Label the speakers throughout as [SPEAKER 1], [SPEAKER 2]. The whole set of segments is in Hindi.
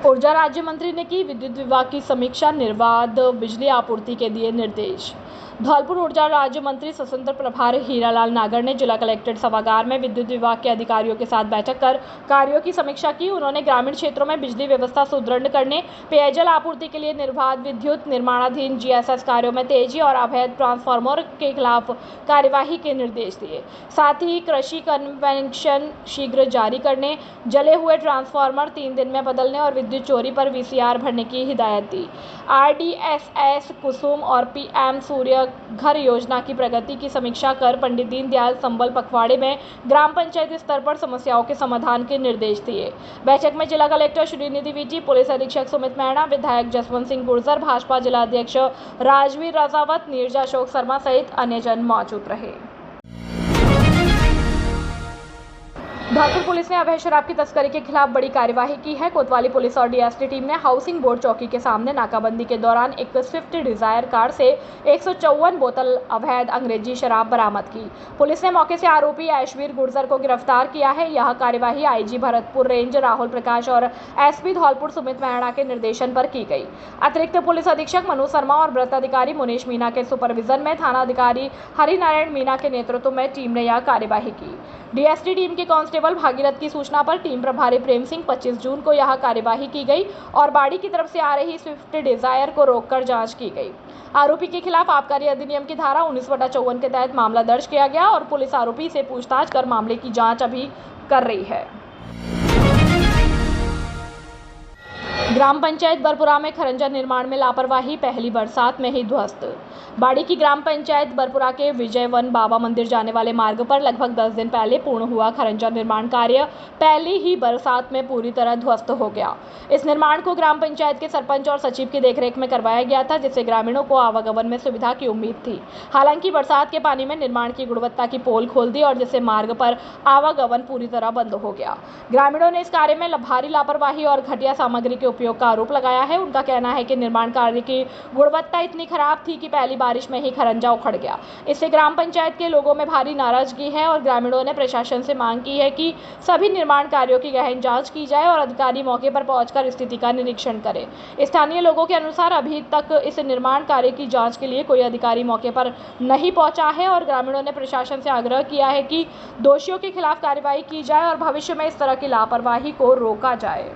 [SPEAKER 1] ऊर्जा राज्य मंत्री ने की विद्युत विभाग की समीक्षा, निर्बाध बिजली आपूर्ति के दिए निर्देश। धौलपुर ऊर्जा राज्य मंत्री स्वतंत्र प्रभार हीरालाल नागर ने जिला कलेक्ट्रेट सभागार में विद्युत विभाग के अधिकारियों के साथ बैठक कर कार्यों की समीक्षा की। उन्होंने ग्रामीण क्षेत्रों में बिजली व्यवस्था सुदृढ़ करने, पेयजल आपूर्ति के लिए निर्बाध विद्युत निर्माणाधीन जीएसएस कार्यों में तेजी और अवैध ट्रांसफार्मर के खिलाफ कार्यवाही के निर्देश दिए। साथ ही कृषि कन्वेंशन शीघ्र जारी करने, जले हुए ट्रांसफार्मर 3 दिन में बदलने और विद्युत चोरी पर वीसीआर भरने की हिदायत दी। आरडीएसएस कुसुम और पीएम सूर्य घर योजना की प्रगति की समीक्षा कर पंडित दीनदयाल संबल पखवाड़े में ग्राम पंचायत स्तर पर समस्याओं के समाधान के निर्देश दिए। बैठक में जिला कलेक्टर श्रीनिधि वीटी, पुलिस अधीक्षक सुमित मैणा, विधायक जसवंत सिंह गुर्जर, भाजपा जिला अध्यक्ष राजवीर राजावत, नीरजा अशोक शर्मा सहित अन्य जन मौजूद रहे। धौलपुर पुलिस ने अवैध शराब की तस्करी के खिलाफ बड़ी कार्यवाही की है। कोतवाली पुलिस और डीएसटी टीम ने हाउसिंग बोर्ड चौकी के सामने नाकाबंदी के दौरान एक स्विफ्ट डिजायर कार से 154 बोतल अवैध अंग्रेजी शराब बरामद की। पुलिस ने मौके से आरोपी ऐशवीर गुर्जर को गिरफ्तार किया है। यह कार्यवाही आईजी भरतपुर रेंज राहुल प्रकाश और एसपी धौलपुर सुमित मैणा के निर्देशन पर की गई। अतिरिक्त पुलिस अधीक्षक मनोज शर्मा और वृत्त अधिकारी मुनीश मीना के सुपरविजन में थाना अधिकारी हरिनारायण मीना के नेतृत्व में टीम ने यह कार्यवाही की। डीएसटी टीम के कांस्टेबल भागीरथ की सूचना पर टीम प्रभारी प्रेम सिंह 25 जून को यह कार्यवाही की गई और बाड़ी की तरफ से आ रही स्विफ्ट डिजायर को रोककर जांच की गई। आरोपी के खिलाफ आबकारी अधिनियम की धारा 19/54 के तहत मामला दर्ज किया गया और पुलिस आरोपी से पूछताछ कर मामले की जांच अभी कर रही है। ग्राम पंचायत बरपुरा में खरंजा निर्माण में लापरवाही, पहली बरसात में ही ध्वस्त। बाड़ी की ग्राम पंचायत बरपुरा के विजय वन बाबा मंदिर जाने वाले मार्ग पर लगभग 10 दिन पहले पूर्ण हुआ खरंजा निर्माण कार्य पहली ही बरसात में पूरी तरह ध्वस्त हो गया। इस निर्माण को ग्राम पंचायत के सरपंच और सचिव की देखरेख में करवाया गया था, जिससे ग्रामीणों को आवागमन में सुविधा की उम्मीद थी। हालांकि बरसात के पानी में निर्माण की गुणवत्ता की पोल खोल दी और जिससे मार्ग पर आवागमन पूरी तरह बंद हो गया। ग्रामीणों ने इस कार्य में भारी लापरवाही और घटिया सामग्री के उपयोग का आरोप लगाया है। उनका कहना है कि निर्माण कार्य की गुणवत्ता इतनी खराब थी कि पहली बारिश में ही खरंजा उखड़ गया। इससे ग्राम पंचायत के लोगों में भारी नाराजगी है और ग्रामीणों ने प्रशासन से मांग की है कि सभी निर्माण कार्यों की गहन जांच की जाए और अधिकारी मौके पर पहुंचकर स्थिति का निरीक्षण करें। स्थानीय लोगों के अनुसार अभी तक इस निर्माण कार्य की जांच के लिए कोई अधिकारी मौके पर नहीं पहुंचा है और ग्रामीणों ने प्रशासन से आग्रह किया है कि दोषियों के खिलाफ कार्रवाई की जाए और भविष्य में इस तरह की लापरवाही को रोका जाए।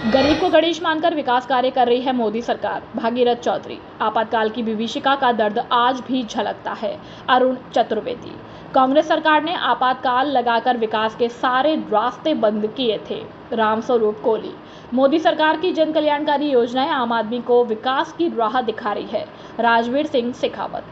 [SPEAKER 1] गरीब को गणेश मानकर विकास कार्य कर रही है मोदी सरकार, भागीरथ चौधरी। आपातकाल की विभीषिका का दर्द आज भी झलकता है, अरुण चतुर्वेदी। कांग्रेस सरकार ने आपातकाल लगाकर विकास के सारे रास्ते बंद किए थे, रामस्वरूप कोली। मोदी सरकार की जन कल्याणकारी योजनाएं आम आदमी को विकास की राह दिखा रही है, राजवीर सिंह शेखावत।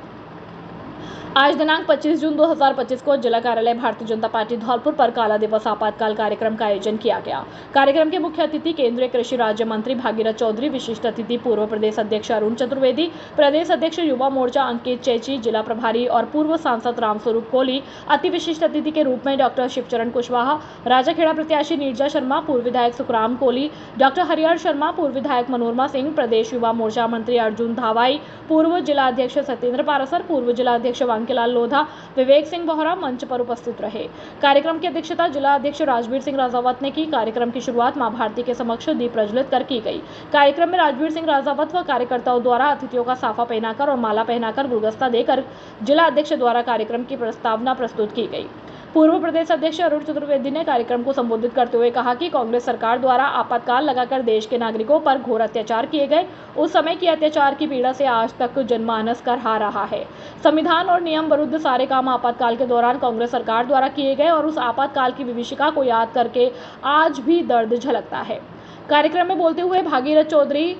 [SPEAKER 1] आज दिनांक 25 जून 2025 को जिला कार्यालय भारतीय जनता पार्टी धौलपुर पर काला दिवस आपातकाल कार्यक्रम का आयोजन किया गया। कार्यक्रम के मुख्य अतिथि केंद्रीय कृषि राज्य मंत्री भागीरथ चौधरी, विशिष्ट अतिथि पूर्व प्रदेश अध्यक्ष अरुण चतुर्वेदी, प्रदेश अध्यक्ष युवा मोर्चा अंकित चेची, जिला प्रभारी और पूर्व सांसद रामस्वरूप कोली, अति विशिष्ट अतिथि के रूप में डॉक्टर शिवचरण कुशवाहा, राजाखेड़ा प्रत्याशी नीरजा शर्मा, पूर्व विधायक सुखराम कोली, डॉक्टर हरिहर शर्मा, पूर्व विधायक मनोरमा सिंह, प्रदेश युवा मोर्चा मंत्री अर्जुन धावाई, पूर्व जिला अध्यक्ष सत्येंद्र पारासर, पूर्व जिला अध्यक्ष वांकीलाल लोधा, विवेक सिंह बोहरा मंच पर उपस्थित रहे। कार्यक्रम की अध्यक्षता जिला अध्यक्ष राजवीर सिंह राजावत ने की। कार्यक्रम की शुरुआत मां भारती के समक्ष दीप प्रज्वलित कर की गई। कार्यक्रम में राजवीर सिंह राजावत व कार्यकर्ताओं द्वारा अतिथियों का साफा पहनाकर और माला पहनाकर गुलदस्ता देकर जिला अध्यक्ष द्वारा कार्यक्रम की प्रस्तावना प्रस्तुत की गई। पूर्व प्रदेश अध्यक्ष अरुण चतुर्वेदी ने कार्यक्रम को संबोधित करते हुए कहा कि कांग्रेस सरकार द्वारा आपातकाल लगाकर देश के नागरिकों पर घोर अत्याचार किए गए। उस समय की अत्याचार की पीड़ा से आज तक जनमानस करहा रहा है। संविधान और नियम विरुद्ध सारे काम आपातकाल के दौरान कांग्रेस सरकार द्वारा किए गए और उस आपातकाल की विभीषिका को याद करके आज भी दर्द झलकता है। कार्यक्रम में बोलते हुए भागीरथ चौधरी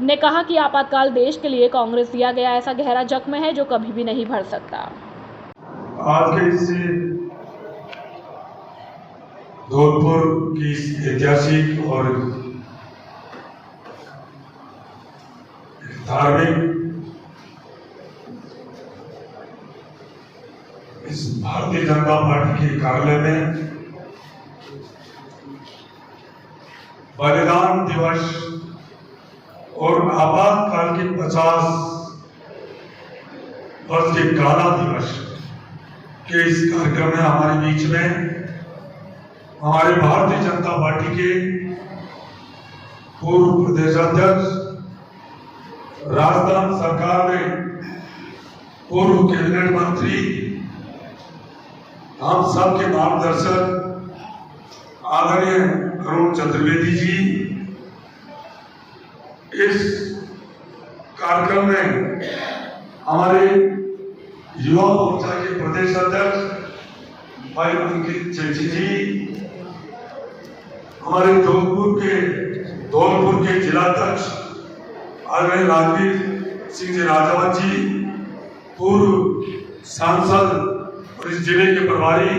[SPEAKER 1] ने कहा कि आपातकाल देश के लिए कांग्रेस दिया गया ऐसा गहरा जख्म है जो कभी भी नहीं भर सकता।
[SPEAKER 2] आज के इस धौलपुर की ऐतिहासिक और धार्मिक इस भारतीय जनता पार्टी के कार्यालय में बलिदान दिवस और आपातकाल के 50 वर्ष के काला दिवस के इस कार्यक्रम में हमारे बीच में हमारे भारतीय जनता पार्टी के पूर्व प्रदेश अध्यक्ष, राजस्थान सरकार में पूर्व कैबिनेट मंत्री, हम सबके मार्गदर्शक आदरणीय अरुण चतुर्वेदी जी इस कार्यक्रम में हमारे युवा मोर्चा के प्रदेश अध्यक्ष भाई अंकित चेची जी, हमारे धौलपुर के जिलाध्यक्ष आदरणीय राजवीर सिंह जी राजावत जी, पूर्व सांसद और इस जिले के प्रभारी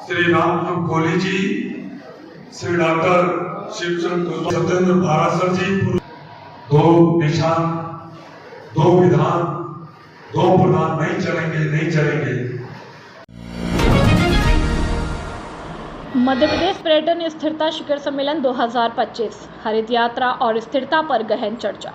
[SPEAKER 2] श्री रामचंद्र कोहली जी, श्री डॉक्टर शिवचंद्र सत्येंद्र पारासर जी, दो निशान, दो विधान, दो प्रधान नहीं चलेंगे।
[SPEAKER 1] मध्य प्रदेश पर्यटन स्थिरता शिखर सम्मेलन 2025 हरित यात्रा और स्थिरता पर गहन चर्चा।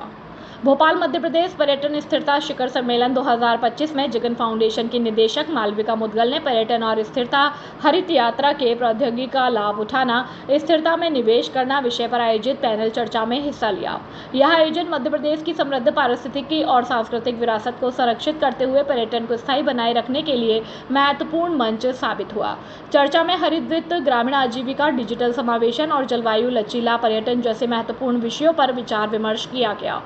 [SPEAKER 1] भोपाल मध्य प्रदेश पर्यटन स्थिरता शिखर सम्मेलन 2025 में जगन फाउंडेशन की निदेशक मालविका मुदगल ने पर्यटन और स्थिरता हरित यात्रा के प्रौद्योगिकी का लाभ उठाना, स्थिरता में निवेश करना विषय पर आयोजित पैनल चर्चा में हिस्सा लिया। यह आयोजन मध्य प्रदेश की समृद्ध पारिस्थितिकी और सांस्कृतिक विरासत को संरक्षित करते हुए पर्यटन को स्थायी बनाए रखने के लिए महत्वपूर्ण मंच साबित हुआ। चर्चा में हरित वित्त, ग्रामीण आजीविका, डिजिटल समावेशन और जलवायु लचीला पर्यटन जैसे महत्वपूर्ण विषयों पर विचार विमर्श किया गया।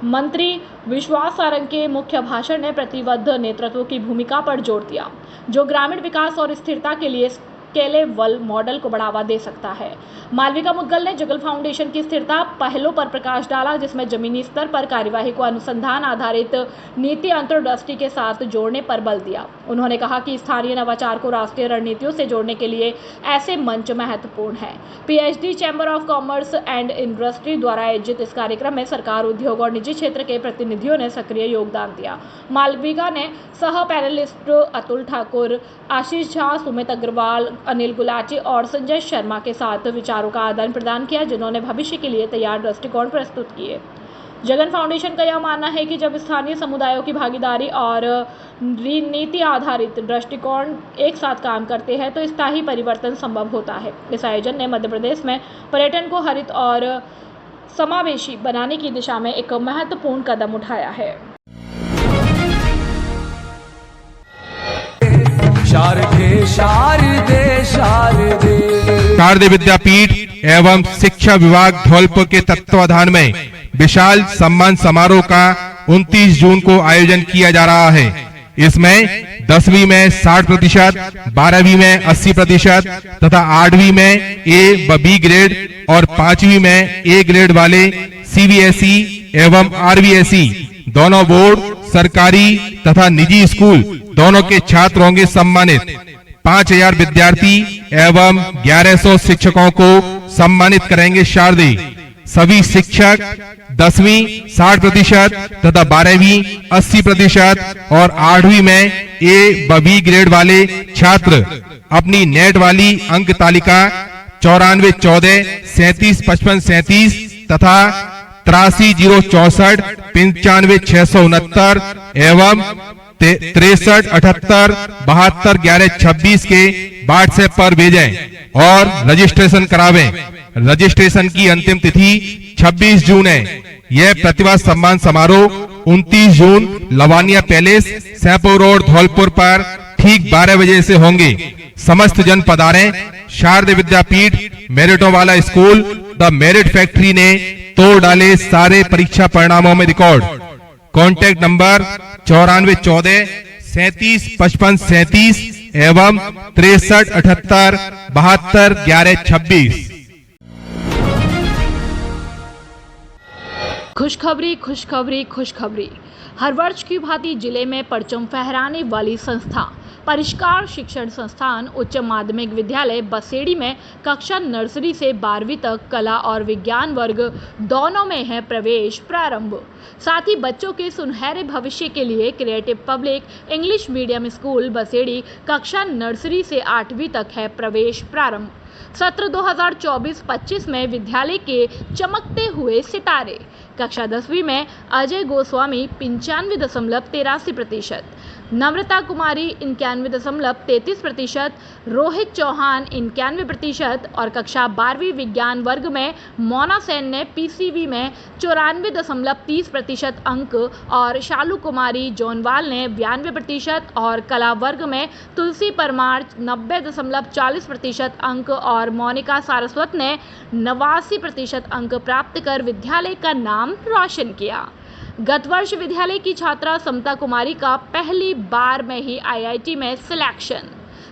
[SPEAKER 1] मंत्री विश्वास सारंग के मुख्य भाषण ने प्रतिबद्ध नेतृत्व की भूमिका पर जोर दिया, जो ग्रामीण विकास और स्थिरता के लिए स्केलेबल मॉडल को बढ़ावा दे सकता है। मालविका मुदगल ने जगन फाउंडेशन की स्थिरता पहलों पर प्रकाश डाला, जिसमें जमीनी स्तर पर कार्यवाही को अनुसंधान आधारित नीति अंतर्दृष्टि के साथ जोड़ने पर बल दिया। उन्होंने कहा कि स्थानीय नवाचार को राष्ट्रीय रणनीतियों से जोड़ने के लिए ऐसे मंच महत्वपूर्ण है। PhD chamber of commerce and industry द्वारा आयोजित इस कार्यक्रम में सरकार, उद्योग और निजी क्षेत्र के प्रतिनिधियों ने सक्रिय योगदान दिया। मालविका ने सह पैनलिस्ट अतुल ठाकुर, आशीष झा, सुमित अग्रवाल, अनिल गुलाटी और संजय शर्मा के साथ विचारों का आदान प्रदान किया, जिन्होंने भविष्य के लिए तैयार दृष्टिकोण प्रस्तुत किए। जगन फाउंडेशन का यह मानना है कि जब स्थानीय समुदायों की भागीदारी और नीति आधारित दृष्टिकोण एक साथ काम करते हैं तो स्थायी परिवर्तन संभव होता है। इस आयोजन ने मध्य प्रदेश में पर्यटन को हरित और समावेशी बनाने की दिशा में एक महत्वपूर्ण कदम उठाया है।
[SPEAKER 3] शारदे विद्यापीठ एवं शिक्षा विभाग धौलपुर के तत्वाधान में विशाल सम्मान समारोह का 29 जून को आयोजन किया जा रहा है। इसमें 10वीं में 60%, 12वीं में 80% तथा 8वीं में ए व बी ग्रेड और 5वीं में ए ग्रेड वाले सीबीएसई एवं आरबीएसई दोनों बोर्ड, सरकारी तथा निजी स्कूल दोनों के छात्र होंगे सम्मानित। 5000 विद्यार्थी एवं 1100 शिक्षकों को सम्मानित करेंगे शारदे। सभी शिक्षक 10वीं 60% तथा 12वीं 80% और 8वीं में ए व बी ग्रेड वाले छात्र अपनी नेट वाली अंक तालिका 94 14 37 55 37 तथा 83 064 95 669 एवं 63 78 72 11 26 के व्हाट्सएप पर भेजें और रजिस्ट्रेशन करावें। रजिस्ट्रेशन की अंतिम तिथि 26 जून है। यह प्रतिभा सम्मान समारोह 29 जून लवानिया पैलेस, सैपुर रोड, धौलपुर पर ठीक 12 बजे से होंगे। समस्त जन पधारें। शारदे विद्यापीठ, मेरिटों वाला स्कूल, द मेरिट फैक्ट्री ने तोड़ डाले सारे परीक्षा परिणामों में रिकॉर्ड। कॉन्टैक्ट नंबर 94 14 37 55 37 एवं 63 78 72 11 26।
[SPEAKER 1] खुशखबरी, खुशखबरी, खुशखबरी। हर वर्ष की भांति जिले में परचम फहराने वाली संस्था परिष्कार शिक्षण संस्थान उच्च माध्यमिक विद्यालय बसेड़ी में कक्षा नर्सरी से 12वीं तक कला और विज्ञान वर्ग दोनों में है प्रवेश प्रारंभ। साथ ही बच्चों के सुनहरे भविष्य के लिए creative public English medium school Baseri कक्षा नर्सरी से 8वीं तक है प्रवेश प्रारंभ। सत्र 2024-25 में विद्यालय के चमकते हुए सितारे। कक्षा 10वीं में अजय गोस्वामी 95.83%, नम्रता कुमारी 91.33%, रोहित चौहान 91% और कक्षा 12वीं विज्ञान वर्ग में मोना सेन ने पीसीवी में 94.30% अंक और शालू कुमारी जोनवाल ने 92% और कला वर्ग में तुलसी परमार 90.40% अंक और मोनिका सारस्वत ने 89% अंक प्राप्त कर विद्यालय का नाम रोशन किया। गत वर्ष विद्यालय की छात्रा समता कुमारी का पहली बार में ही आईआईटी में सिलेक्शन,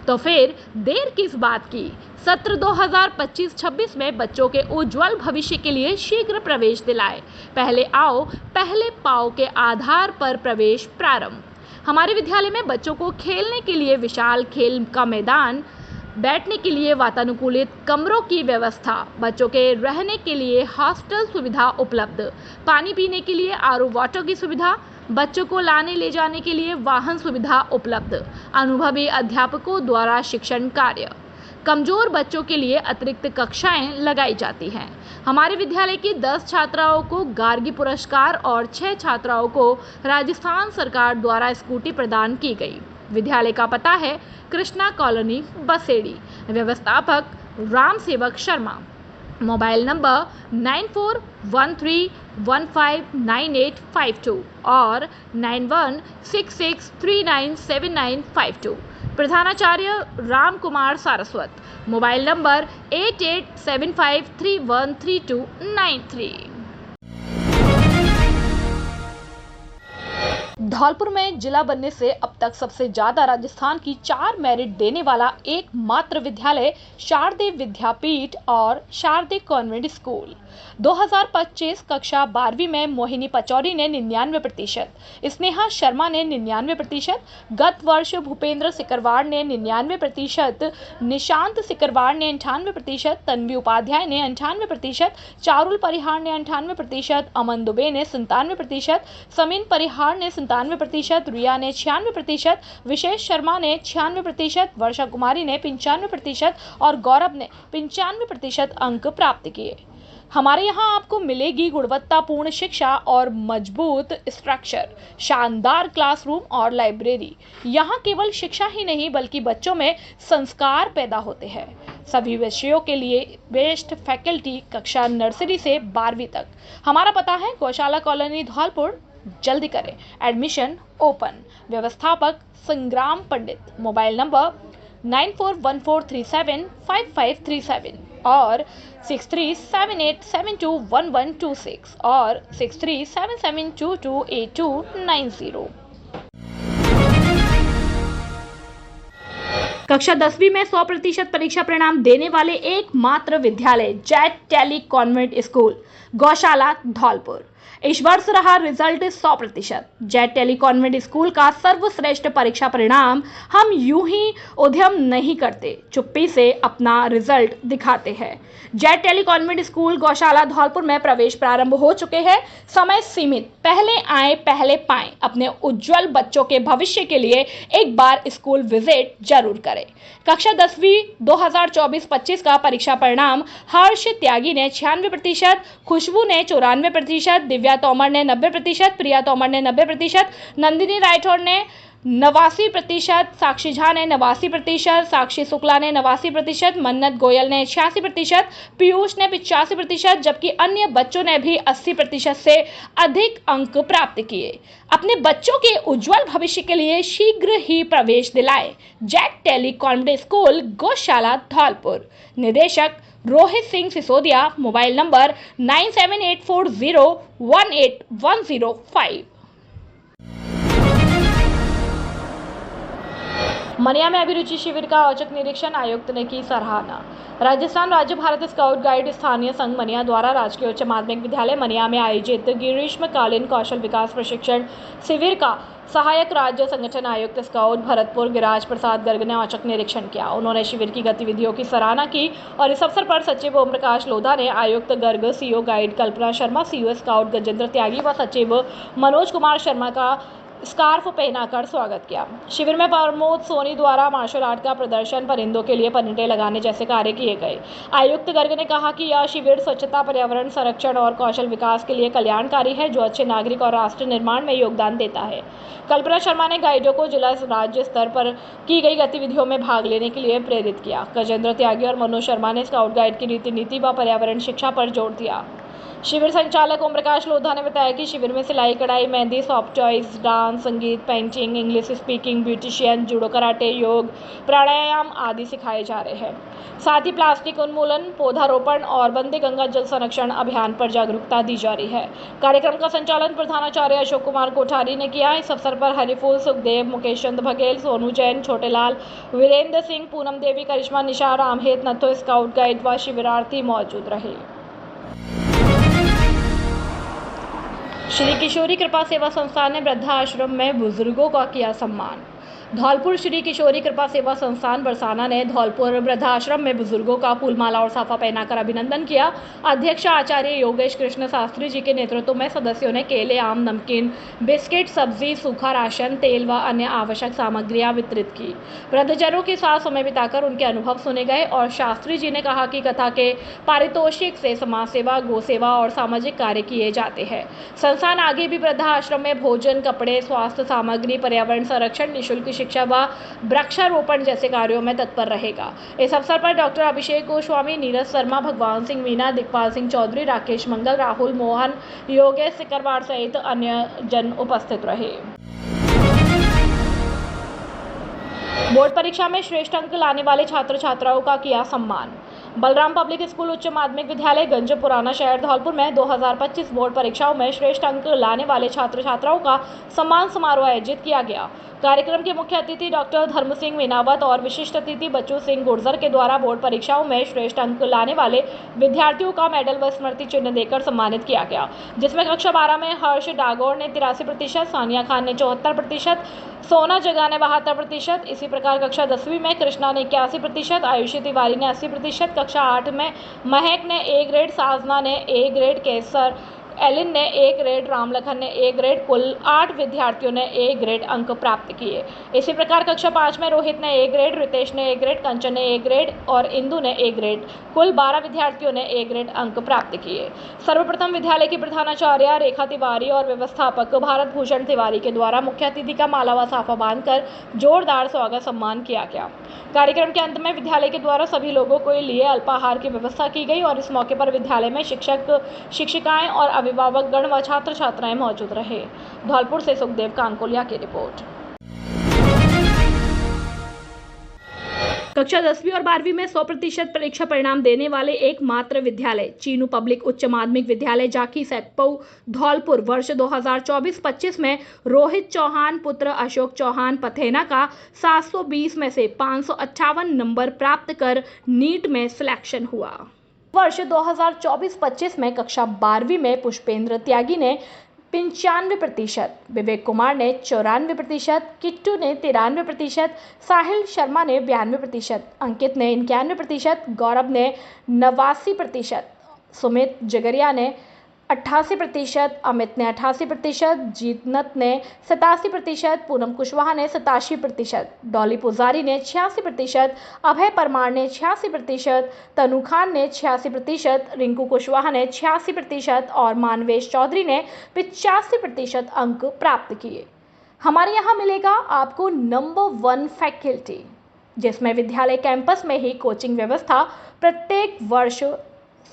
[SPEAKER 1] तो फिर देर किस बात की। सत्र 2025-26 में बच्चों के उज्जवल भविष्य के लिए शीघ्र प्रवेश दिलाए। पहले आओ पहले पाओ के आधार पर प्रवेश प्रारंभ। हमारे विद्यालय में बच्चों को खेलने के लिए विशाल खेल का मैदान, बैठने के लिए वातानुकूलित कमरों की व्यवस्था, बच्चों के रहने के लिए हॉस्टल सुविधा उपलब्ध, पानी पीने के लिए आरओ वाटर की सुविधा, बच्चों को लाने ले जाने के लिए वाहन सुविधा उपलब्ध, अनुभवी अध्यापकों द्वारा शिक्षण कार्य। कमजोर बच्चों के लिए अतिरिक्त कक्षाएं लगाई जाती हैं। हमारे विद्यालय की 10 छात्राओं को गार्गी पुरस्कार और 6 छात्राओं को राजस्थान सरकार द्वारा स्कूटी प्रदान की गई। विद्यालय का पता है कृष्णा कॉलोनी, बसेड़ी। व्यवस्थापक राम सेवक शर्मा। मोबाइल नंबर 9413159852 और 9166397952। प्रधानाचार्य राम कुमार सारस्वत। Mobile number 8875313293। धौलपुर में जिला बनने से अब तक सबसे ज्यादा राजस्थान की 4 मेरिट देने वाला एकमात्र विद्यालय शारदीय विद्यापीठ और शारदीय कॉन्वेंट स्कूल। 2025 कक्षा 12वीं में मोहिनी पचौरी ने 99%, स्नेहा शर्मा ने 99%, गत वर्ष भूपेंद्र सिकरवार ने 99%, निशांत सिकरवार ने 98%, तन्वी उपाध्याय ने 98%, चारुल परिहार ने 98%, अमन दुबे ने 97%, समीन परिहार ने 97%, रिया ने 96%, विशेष शर्मा ने 96%, वर्षा कुमारी ने 95% और गौरव ने 95% अंक प्राप्त किए। हमारे यहाँ आपको मिलेगी गुणवत्तापूर्ण शिक्षा और मजबूत स्ट्रक्चर, शानदार क्लासरूम और लाइब्रेरी। यहाँ केवल शिक्षा ही नहीं बल्कि बच्चों में संस्कार पैदा होते हैं। सभी विषयों के लिए बेस्ट फैकल्टी कक्षा नर्सरी से 12वीं तक। हमारा पता है गौशाला कॉलोनी, धौलपुर। जल्दी करें, एडमिशन ओपन। व्यवस्थापक संग्राम पंडित। मोबाइल नंबर 9414375537 और 6378721126 और 6377228290। कक्षा 10वीं में 100% परीक्षा परिणाम देने वाले एकमात्र विद्यालय जेट टेली कॉन्वेंट स्कूल, गौशाला, धौलपुर। इस वर्ष रहा रिजल्ट 100%। जेट टेली कॉन्वेंट स्कूल का सर्वश्रेष्ठ परीक्षा परिणाम हम यूं ही उद्यम नहीं करते, चुप्पी से अपना रिजल्ट दिखाते हैं। जेट टेली कॉन्वेंट स्कूल, गौशाला, धौलपुर में प्रवेश प्रारंभ हो चुके हैं। समय सीमित, पहले आए पहले पाएं। अपने उज्जवल बच्चों के भविष्य के लिए एक बार स्कूल विजिट जरूर करें। कक्षा 10वीं 2024-25 का परीक्षा परिणाम हर्ष त्यागी ने 96%, खुशबू ने 94%, दिव्या तोमर ने 90%, प्रिया तोमर ने 90%, नंदिनी राठौर ने 89%, साक्षी झा ने 89%, साक्षी शुक्ला ने 89%, मन्नत गोयल ने 86%, पीयूष ने 85%, जबकि अन्य बच्चों ने भी 80% से अधिक अंक प्राप्त किए। अपने बच्चों के उज्जवल भविष्य के लिए शीघ्र ही प्रवेश दिलाए। जेट टेली कॉन्वेंट स्कूल, गौशाला, धौलपुर। निदेशक रोहित सिंह सिसोदिया। Mobile number 9784018105। मनिया में अभिरुचि शिविर का औचक निरीक्षण, आयुक्त ने की सराहना। राजस्थान राज्य भारत स्काउट गाइड स्थानीय संघ मनिया द्वारा राजकीय उच्च माध्यमिक विद्यालय मनिया में आयोजित ग्रीष्मकालीन कौशल विकास प्रशिक्षण शिविर का सहायक राज्य संगठन आयुक्त स्काउट भरतपुर गिराज प्रसाद गर्ग ने औचक निरीक्षण किया। उन्होंने शिविर की गतिविधियों की सराहना की और इस अवसर पर सचिव ओम प्रकाश लोधा ने आयुक्त गर्ग, सीओ गाइड कल्पना शर्मा, सीओ स्काउट गजेंद्र त्यागी व सचिव मनोज कुमार शर्मा का स्कार्फ पहनाकर स्वागत किया। शिविर में प्रमोद सोनी द्वारा मार्शल आर्ट का प्रदर्शन, परिंदों के लिए पन्निटें लगाने जैसे कार्य किए गए। आयुक्त गर्ग ने कहा कि यह शिविर स्वच्छता, पर्यावरण संरक्षण और कौशल विकास के लिए कल्याणकारी है, जो अच्छे नागरिक और राष्ट्र निर्माण में योगदान देता है। कल्पना शर्मा ने गाइडों को जिला राज्य स्तर पर की गई गतिविधियों में भाग लेने के लिए प्रेरित किया। गजेंद्र त्यागी और मनोज शर्मा ने स्काउट गाइड की रीति नीति व पर्यावरण शिक्षा पर जोर दिया। शिविर संचालक ओम प्रकाश लोधा ने बताया कि शिविर में सिलाई, कढ़ाई, मेहंदी, सॉफ्ट टॉयज, डांस, संगीत, painting, English speaking, beautician, judo, karate, योग, प्राणायाम आदि सिखाए जा रहे हैं। साथ ही प्लास्टिक उन्मूलन, पौधारोपण और वंदे गंगा जल संरक्षण अभियान पर जागरूकता दी जा रही है। कार्यक्रम का संचालन प्रधानाचार्य अशोक कुमार कोठारी ने किया। इस अवसर पर हरिफूल, सुखदेव, मुकेश चंद बघेल, सोनू जैन, छोटेलाल, वीरेंद्र सिंह, पूनम देवी, करिश्मा निशा, रामहेत नथो, स्काउट गाइड व शिविरार्थी मौजूद रहे। श्री किशोरी कृपा सेवा संस्थान ने वृद्धाश्रम में बुजुर्गों का किया सम्मान। धौलपुर श्री किशोरी कृपा सेवा संस्थान बरसाना ने धौलपुर वृद्धाश्रम में बुजुर्गों का फूलमाला और साफा पहनाकर अभिनंदन किया। अध्यक्ष आचार्य योगेश कृष्ण शास्त्री जी के नेतृत्व में सदस्यों ने केले, आम, नमकीन, बिस्किट, सब्जी, सूखा राशन, तेल व अन्य आवश्यक सामग्रियां वितरित की। वृद्धजनों के साथ समय बिताकर उनके अनुभव सुने गए और शास्त्री जी ने कहा कि कथा के पारितोषिक से समाज सेवा, गौ सेवा और सामाजिक कार्य किए जाते हैं। संस्थान आगे भी वृद्धाश्रम में भोजन, कपड़े, स्वास्थ्य सामग्री, पर्यावरण संरक्षण, निःशुल्क शिक्षा व वृक्षारोपण जैसे कार्यों में तत्पर रहेगा। इस अवसर पर डॉक्टर अभिषेक गोस्वामी, नीरज शर्मा, भगवान सिंह मीना, दिग्पाल सिंह चौधरी, राकेश मंगल, राहुल मोहन, योगेश सिकरवार सहित अन्य जन उपस्थित रहे। बोर्ड परीक्षा में श्रेष्ठ अंक लाने वाले छात्र छात्राओं का किया सम्मान। बलराम पब्लिक स्कूल उच्च माध्यमिक विद्यालय गंज पुराना शहर धौलपुर में 2025 बोर्ड परीक्षाओं में श्रेष्ठ अंक लाने वाले छात्र छात्राओं का सम्मान समारोह आयोजित किया गया। कार्यक्रम के मुख्य अतिथि डॉक्टर धर्म सिंह मीनावत और विशिष्ट अतिथि बच्चू सिंह गुर्जर के द्वारा बोर्ड परीक्षाओं में श्रेष्ठ अंक लाने वाले विद्यार्थियों का मेडल व स्मृति चिन्ह देकर सम्मानित किया गया, जिसमें कक्षा 12 में हर्ष डागोर ने 83%, सानिया खान ने 74%, सोना जगा ने 72%। इसी प्रकार कक्षा 10वीं में कृष्णा ने 81%, आयुषी तिवारी ने 80%, कक्षा 8 में महक ने ए ग्रेड, साजना ने ए ग्रेड, केसर एलिन ने ए ग्रेड, रामलखन ने ए ग्रेड, कुल 8 विद्यार्थियों ने ए ग्रेड अंक प्राप्त किए। इसी प्रकार कक्षा 5 में रोहित ने ए ग्रेड, रितेश ने ए ग्रेड, कंचन ने ए ग्रेड और इंदु ने ए ग्रेड, कुल 12 विद्यार्थियों ने ए ग्रेड अंक प्राप्त किए। सर्वप्रथम विद्यालय की प्रधानाचार्य रेखा तिवारी और व्यवस्थापक भारत भूषण तिवारी के द्वारा मुख्य अतिथि का माला व साफा बांधकर जोरदार स्वागत सम्मान किया गया। कार्यक्रम के अंत में विद्यालय के द्वारा सभी लोगों के लिए अल्पाहार की व्यवस्था की गई और इस मौके पर विद्यालय में शिक्षक, शिक्षिकाएं और अभिभावक गण व छात्र छात्राएं मौजूद रहे। धौलपुर से सुखदेव कानकोलिया की रिपोर्ट। कक्षा 10वीं और 12वीं में 100% परीक्षा परिणाम देने वाले एकमात्र विद्यालय चीनू पब्लिक उच्च माध्यमिक विद्यालय जाकी सेक्पो धौलपुर वर्ष 2024-25 में रोहित चौहान पुत्र अशोक चौहान पथेना का 720 में से 558 नंबर प्राप्त कर नीट में सिलेक्शन हुआ। वर्ष 2024-25 में कक्षा 12वीं में पुष्पेंद्र त्यागी ने 95%, विवेक कुमार ने 94%, किट्टू ने 93%, साहिल शर्मा ने 92%, अंकित ने 91%, गौरव ने 89%, सुमित जगरिया ने 88%, अमित ने 88%, जीतनत ने 87%, पूनम कुशवाहा ने 87%, डॉली पुजारी ने 86%, अभय परमार ने 86%, तनु खान ने 86%, रिंकू कुशवाहा ने 86% और मानवेश चौधरी ने 85% अंक प्राप्त किए। हमारे यहाँ मिलेगा आपको नंबर 1 फैकल्टी, जिसमें विद्यालय कैंपस में ही कोचिंग व्यवस्था, प्रत्येक वर्ष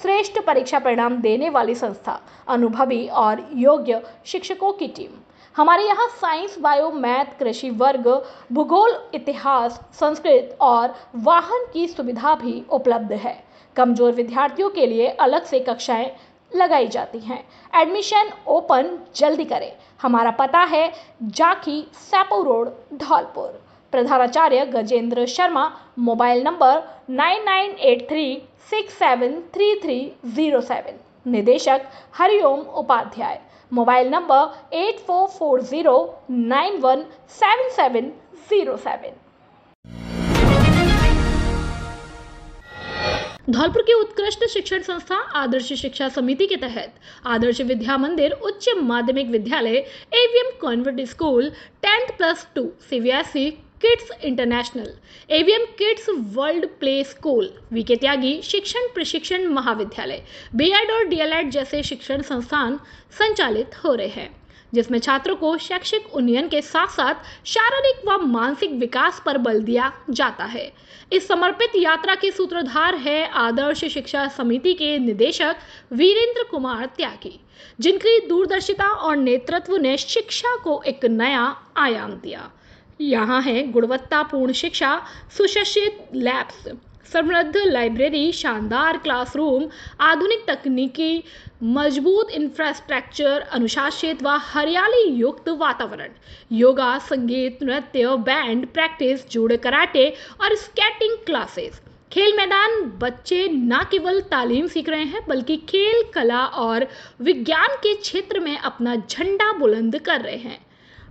[SPEAKER 1] श्रेष्ठ परीक्षा परिणाम देने वाली संस्था, अनुभवी और योग्य शिक्षकों की टीम। हमारे यहाँ साइंस, बायो, मैथ, कृषि वर्ग, भूगोल, इतिहास, संस्कृत और वाहन की सुविधा भी उपलब्ध है। कमजोर विद्यार्थियों के लिए अलग से कक्षाएं लगाई जाती हैं। एडमिशन ओपन जल्दी करें। हमारा पता है जाकी सेपो रोड धौलपुर। प्रधानाचार्य गजेंद्र शर्मा, मोबाइल नंबर 9983673307, निदेशक हरिओम उपाध्याय, मोबाइल नंबर 8440917707। धौलपुर की उत्कृष्ट शिक्षण संस्था आदर्श शिक्षा समिति के तहत आदर्श विद्या मंदिर उच्च माध्यमिक विद्यालय AVM convent school 10+2 CBSE kids international AVM kids world play school VK Tyagi शिक्षण प्रशिक्षण महाविद्यालय बीएड और डीएलएड जैसे शिक्षण संस्थान संचालित हो रहे हैं, जिसमें छात्रों को शैक्षिक उन्नयन के साथ साथ शारीरिक व मानसिक विकास पर बल दिया जाता है। इस समर्पित यात्रा के सूत्रधार है आदर्श शिक्षा समिति के निदेशक वीरेंद्र कुमार त्यागी, जिनकी दूरदर्शिता और नेतृत्व ने शिक्षा को एक नया आयाम दिया। यहाँ है गुणवत्तापूर्ण शिक्षा, सुसज्जित लैब्स, समृद्ध लाइब्रेरी, शानदार क्लासरूम, आधुनिक तकनीकी, मजबूत इंफ्रास्ट्रक्चर, अनुशासित व हरियाली युक्त वातावरण, योगा, संगीत, नृत्य, बैंड प्रैक्टिस, जूडो, कराटे और स्केटिंग क्लासेस, खेल मैदान। बच्चे न केवल तालीम सीख रहे हैं बल्कि खेल, कला और विज्ञान के क्षेत्र में अपना झंडा बुलंद कर रहे हैं।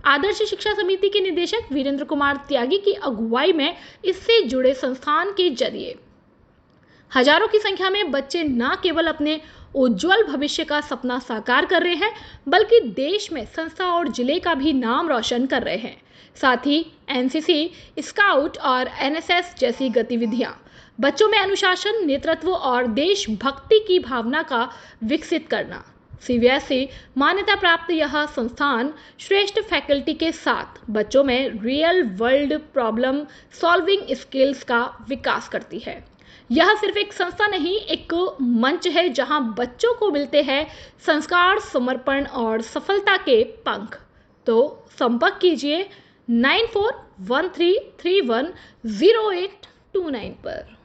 [SPEAKER 1] आदर्श शिक्षा समिति के निदेशक वीरेंद्र कुमार त्यागी की अगुवाई में इससे जुड़े संस्थान के जरिए हजारों की संख्या में बच्चे न केवल अपने उज्जवल भविष्य का सपना साकार कर रहे हैं बल्कि देश में संस्था और जिले का भी नाम रोशन कर रहे हैं। साथ ही एनसीसी, स्काउट और एनएसएस जैसी गतिविधियां बच्चों में अनुशासन, नेतृत्व और देशभक्ति की भावना का विकसित करना। सीबीएसई मान्यता प्राप्त यह संस्थान श्रेष्ठ फैकल्टी के साथ बच्चों में real world problem solving skills का विकास करती है। यह सिर्फ एक संस्था नहीं, एक मंच है जहां बच्चों को मिलते हैं संस्कार, समर्पण और सफलता के पंख। तो संपर्क कीजिए 9413310829 पर।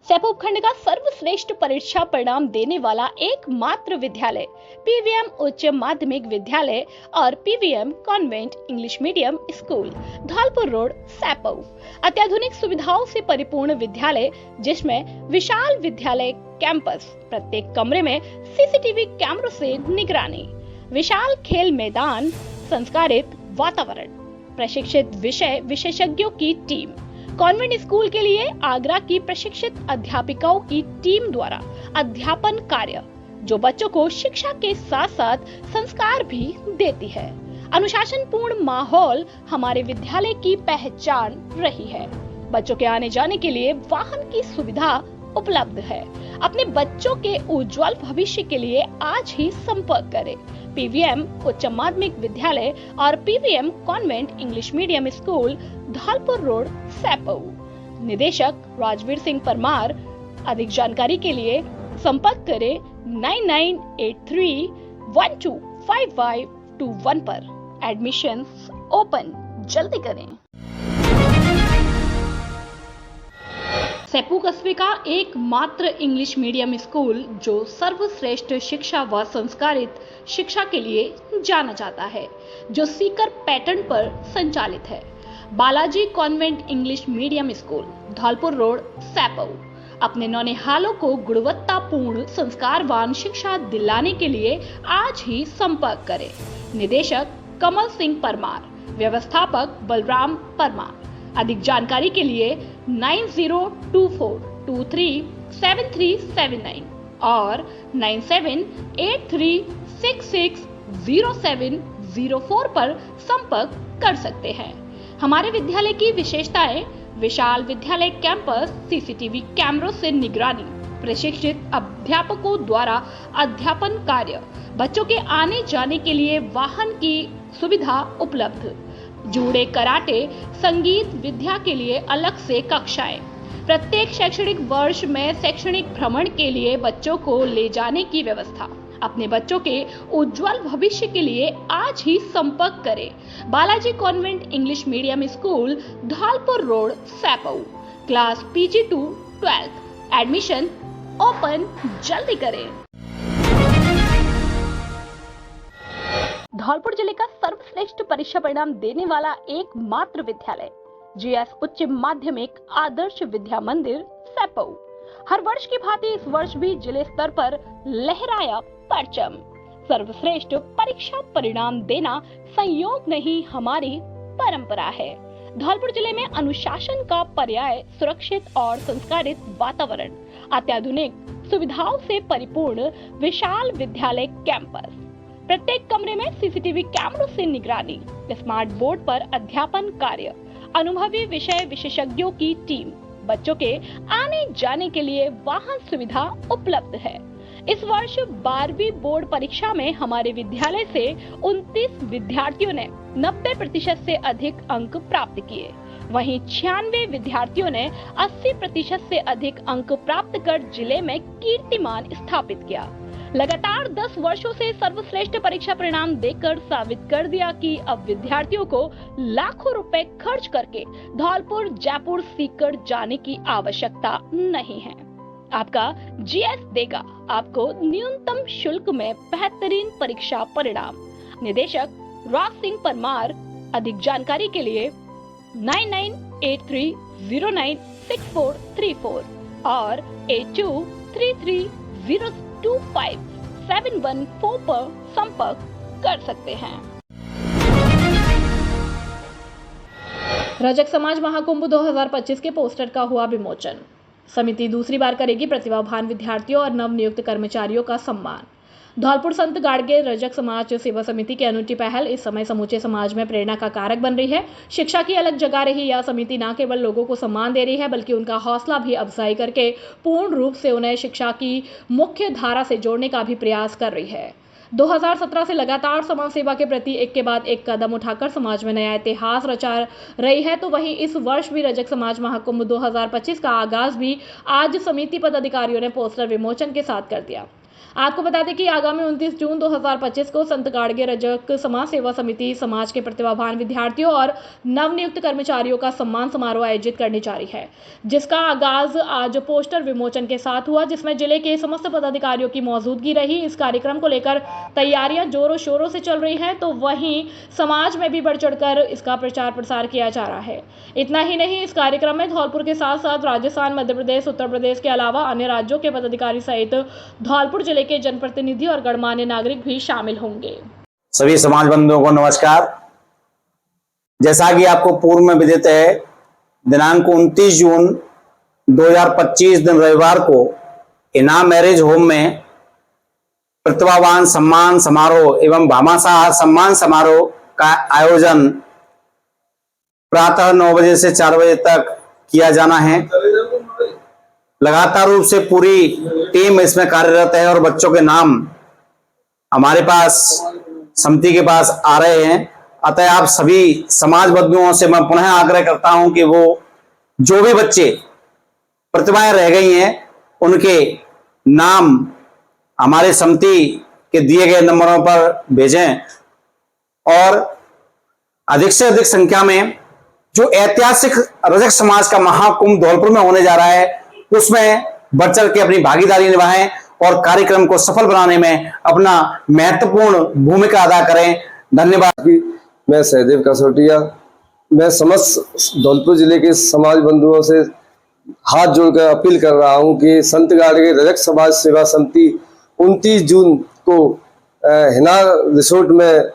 [SPEAKER 1] सैपो उपखंड का सर्वश्रेष्ठ परीक्षा परिणाम देने वाला एकमात्र विद्यालय पीवीएम उच्च माध्यमिक विद्यालय और PVM convent English medium school, Dholpur road, Saipau. अत्याधुनिक सुविधाओं से परिपूर्ण विद्यालय जिसमें विशाल विद्यालय कैंपस, प्रत्येक कमरे में सीसीटीवी कैमरों से निगरानी, विशाल खेल मैदान, संस्कारित वातावरण, प्रशिक्षित विषय विशेषज्ञों की टीम। कॉन्वेंट स्कूल के लिए आगरा की प्रशिक्षित अध्यापिकाओं की टीम द्वारा अध्यापन कार्य जो बच्चों को शिक्षा के साथ साथ संस्कार भी देती है। अनुशासनपूर्ण माहौल हमारे विद्यालय की पहचान रही है। बच्चों के आने जाने के लिए वाहन की सुविधा उपलब्ध है। अपने बच्चों के उज्जवल भविष्य के लिए आज ही संपर्क करें। पीवीएम उच्च माध्यमिक विद्यालय और PVM convent English medium school, Dholpur road, Saipau. निदेशक राजवीर सिंह परमार। अधिक जानकारी के लिए संपर्क करें 9983125521 पर। एडमिशंस ओपन, जल्दी करें। सैपो कस्बे का एकमात्र इंग्लिश मीडियम स्कूल जो सर्वश्रेष्ठ शिक्षा व संस्कारित शिक्षा के लिए जाना जाता है, जो सीकर पैटर्न पर संचालित है। Balaji convent English medium school, Dholpur road, Saipau. अपने नौनिहालों को गुणवत्तापूर्ण संस्कारवान शिक्षा दिलाने के लिए आज ही संपर्क करें। निदेशक कमल सिंह परमार, व्यवस्थापक बलराम परमार। अधिक जानकारी के लिए 9024237379 और 9783660704 पर संपर्क कर सकते हैं। हमारे विद्यालय की विशेषताएं: विशाल विद्यालय कैंपस, सीसीटीवी कैमरों से निगरानी, प्रशिक्षित अध्यापकों द्वारा अध्यापन कार्य, बच्चों के आने जाने के लिए वाहन की सुविधा उपलब्ध, जूडो, कराटे, संगीत विद्या के लिए अलग से कक्षाएं। प्रत्येक शैक्षणिक वर्ष में शैक्षणिक भ्रमण के लिए बच्चों को ले जाने की व्यवस्था। अपने बच्चों के उज्जवल भविष्य के लिए आज ही संपर्क करें। Balaji convent English medium school, Dholpur road, Saipau. Class PG to 12। Admission open, जल्दी करें। धौलपुर जिले का सर्वश्रेष्ठ परीक्षा परिणाम देने वाला एकमात्र विद्यालय GS उच्च माध्यमिक आदर्श विद्या मंदिर, सैपो। हर वर्ष की भांति इस वर्ष भी जिले स्तर पर लहराया परचम। सर्वश्रेष्ठ परीक्षा परिणाम देना संयोग नहीं, हमारी परंपरा है। धौलपुर जिले में अनुशासन का पर्याय सुरक्षित और संस्कारित वातावरण, अत्याधुनिक सुविधाओं से परिपूर्ण विशाल विद्यालय कैंपस, प्रत्येक कमरे में सीसीटीवी कैमरों से निगरानी, स्मार्ट बोर्ड पर अध्यापन कार्य, अनुभवी विषय विशेषज्ञों की टीम, बच्चों के आने जाने के लिए वाहन सुविधा उपलब्ध है। इस वर्ष 12वीं बोर्ड परीक्षा में हमारे विद्यालय से 29 विद्यार्थियों ने 90% से अधिक अंक प्राप्त किए। वहीं 96 विद्यार्थियों ने 80% से अधिक अंक प्राप्त कर जिले में कीर्तिमान स्थापित किया। लगातार 10 वर्षों से सर्वश्रेष्ठ परीक्षा परिणाम देकर साबित कर दिया कि अब विद्यार्थियों को लाखों रुपए खर्च करके धौलपुर जयपुर सीकर जाने की आवश्यकता नहीं है। आपका जीएस देगा आपको न्यूनतम शुल्क में बेहतरीन परीक्षा परिणाम। निदेशक राज सिंह परमार। अधिक जानकारी के लिए 9983096434 और 8233025714 पर संपर्क कर सकते हैं। रजक समाज महाकुंभ 2025 के पोस्टर का हुआ विमोचन। समिति दूसरी बार करेगी प्रतिभावान विद्यार्थियों और नवनियुक्त कर्मचारियों का सम्मान। धौलपुर संत गाड़गे रजक समाज सेवा समिति की अनूठी पहल इस समय समूचे समाज में प्रेरणा का कारक बन रही है। शिक्षा की अलग जगा रही यह समिति न केवल लोगों को सम्मान दे रही है बल्कि उनका हौसला भी अफजाई करके पूर्ण रूप से उन्हें शिक्षा की मुख्य धारा से जोड़ने का भी प्रयास कर रही है। 2017 से लगातार समाज सेवा के प्रति एक के बाद एक कदम उठाकर समाज में नया इतिहास रचा रही है, तो वहीं इस वर्ष भी रजक समाज महाकुंभ 2025 का आगाज भी आज समिति पदाधिकारियों ने पोस्टर विमोचन के साथ कर दिया। आपको बता दें कि आगामी 29 जून 2025 को संत गाड़गे रजक समाज सेवा समिति समाज के प्रतिभावान विद्यार्थियों और नवनियुक्त कर्मचारियों का सम्मान समारोह आयोजित करने जा रही है, जिसका आगाज आज पोस्टर विमोचन के साथ हुआ, जिसमें जिले के समस्त पदाधिकारियों की मौजूदगी रही। इस कार्यक्रम को लेकर तैयारियां जोरों शोरों से चल रही है, तो वहीं समाज में भी बढ़ चढ़कर इसका प्रचार प्रसार किया जा रहा है। इतना ही नहीं, इस कार्यक्रम में धौलपुर के साथ साथ राजस्थान, मध्य प्रदेश, उत्तर प्रदेश के अलावा अन्य राज्यों के पदाधिकारी सहित धौलपुर जिले के जनप्रतिनिधि और गणमान्य नागरिक भी शामिल होंगे।
[SPEAKER 4] सभी समाज बंधुओं को नमस्कार। जैसा कि आपको पूर्व में विदित है, दिनांक 29 जून 2025 दिन रविवार को इनाम मैरिज होम में प्रतिभावान सम्मान समारोह एवं भामाशाह सम्मान समारोह का आयोजन प्रातः 9 बजे से 4 बजे तक किया जाना है। लगातार रूप से पूरी टीम इसमें कार्यरत है और बच्चों के नाम हमारे पास समिति के पास आ रहे हैं। अतः आप सभी समाज बंधुओं से मैं पुनः आग्रह करता हूं कि वो जो भी बच्चे प्रतिभाएं रह गई हैं उनके नाम हमारे समिति के दिए गए नंबरों पर भेजें और अधिक से अधिक संख्या में जो ऐतिहासिक रजक समाज का महाकुंभ धौलपुर में होने जा रहा है उसमें बढ़ चढ़ के अपनी भागीदारी निभाएं और कार्यक्रम को सफल बनाने में अपना महत्वपूर्ण भूमिका अदा करें। धन्यवाद।
[SPEAKER 5] मैं सहदेव कसोटिया, मैं समस्त धौलपुर जिले के समाज बंधुओं से हाथ जोड़कर अपील कर रहा हूं कि संत गाड़गे रजक समाज सेवा समिति 29 जून को हिना रिसोर्ट में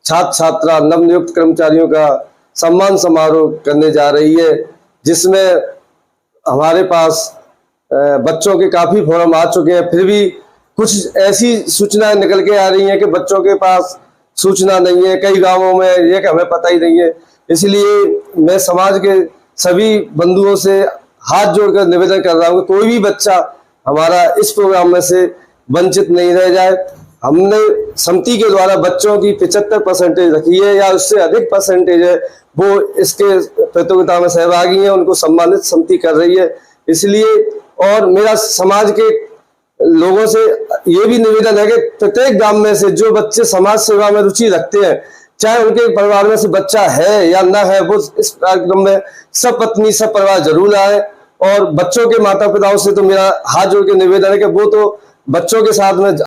[SPEAKER 5] छात्र छात्रा नवनियुक्त कर्मचारियों का सम्मान समारोह करने जा रही है, जिसमें हमारे पास बच्चों के काफी फॉर्म आ चुके हैं। फिर भी कुछ ऐसी सूचनाएं निकल के आ रही हैं कि बच्चों के पास सूचना नहीं है, कई गांवों में ये कि हमें पता ही नहीं है। इसलिए मैं समाज के सभी बंधुओं से हाथ जोड़कर निवेदन कर रहा हूं कि कोई भी बच्चा हमारा इस प्रोग्राम में से वंचित नहीं रह जाए। हमने समिति के द्वारा बच्चों की 75% रखी है या उससे अधिक परसेंटेज है वो इसके प्रतियोगिता में सहभागी हैं, उनको सम्मानित समिति कर रही है। इसलिए और मेरा समाज के लोगों से ये भी निवेदन है कि प्रत्येक गांव में से जो बच्चे समाज सेवा में रुचि रखते हैं, चाहे उनके परिवार में से बच्चा है या ना है, वो इस कार्यक्रम में सब पत्नी सब परिवार जरूर आए। और बच्चों के माता पिताओं से तो मेरा हाथ जोड़ के निवेदन है कि वो तो बच्चों के साथ में